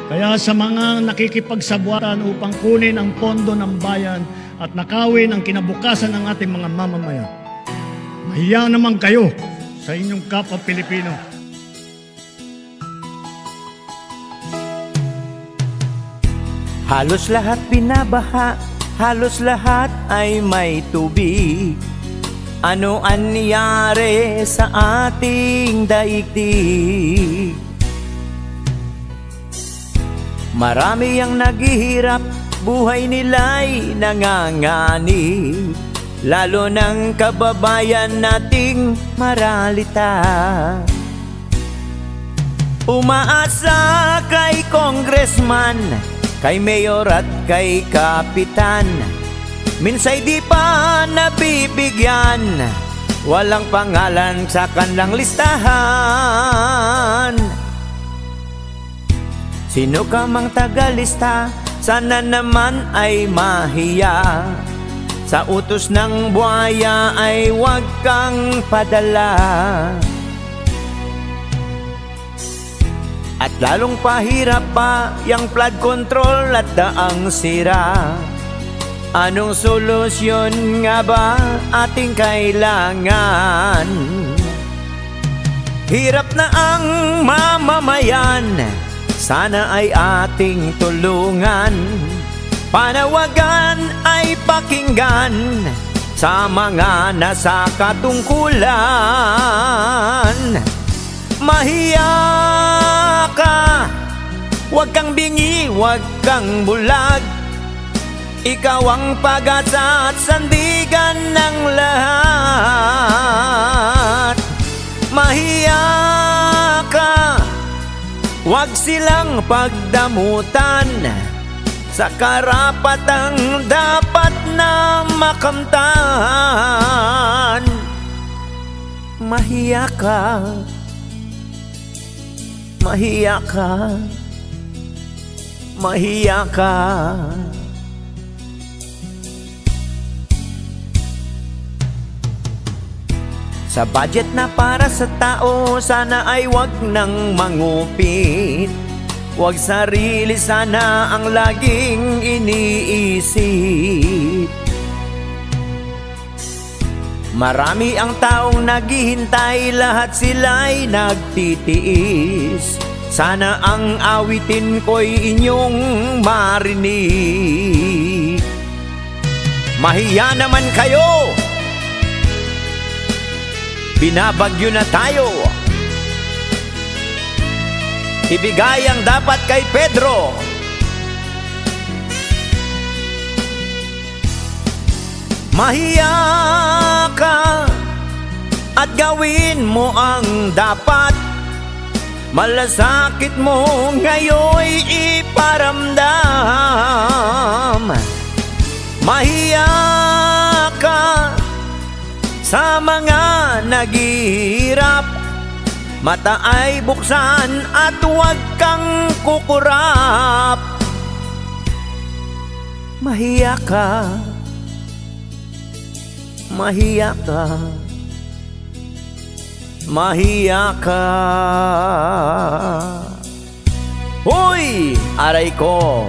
Kaya sa mga nakikipagsabuatan upang kunin ang pondo ng bayan at nakawin ang kinabukasan ng ating mga mamamayan, mahiya naman kayo sa inyong kapwa Pilipino. Halos lahat binabaha, halos lahat ay may tubig. Ano ang nangyari sa ating daigdig? Marami ang naghihirap, buhay nila'y nanganganib, lalo ng kababayan nating maralita. Umaasa kay congressman, kay mayor at kay kapitan, minsay di pa nabibigyan, walang pangalan sa kanilang listahan. Sino ka mang tagalista, sana naman ay mahiya, sa utos ng buhaya ay huwag kang padala. At lalong pahirap pa yung flood control at daang sira. Anong solusyon nga ba ating kailangan? Hirap na ang mamamayan, sana ay ating tulungan. Panawagan ay pakinggan sa mga nasa katungkulan. Mahiya ka, huwag kang bingi, huwag kang bulag. Ikaw ang pag-asa at sandigan ng lahat. Mahiya ka, huwag silang pagdamutan sa karapatang dapat na makamtan. Mahiya ka, mahiya ka, mahiya ka. Sa budget na para sa tao, sana ay wag nang mangupit. Wag sarili sana ang laging iniisip. Marami ang taong naghihintay, lahat sila'y nagtitiis. Sana ang awitin ko'y inyong marinig. Mahiya naman kayo, binabagyo na tayo. Ibigay ang dapat kay Pedro. Mahiya ka at gawin mo ang dapat. Malasakit mo ngayon iparamdam. Mahiya ka sa mga naghihirap, mata ay buksan at huwag kang kukurap. Mahiya ka, mahiya ka, mahiya ka. Hoy, aray ko!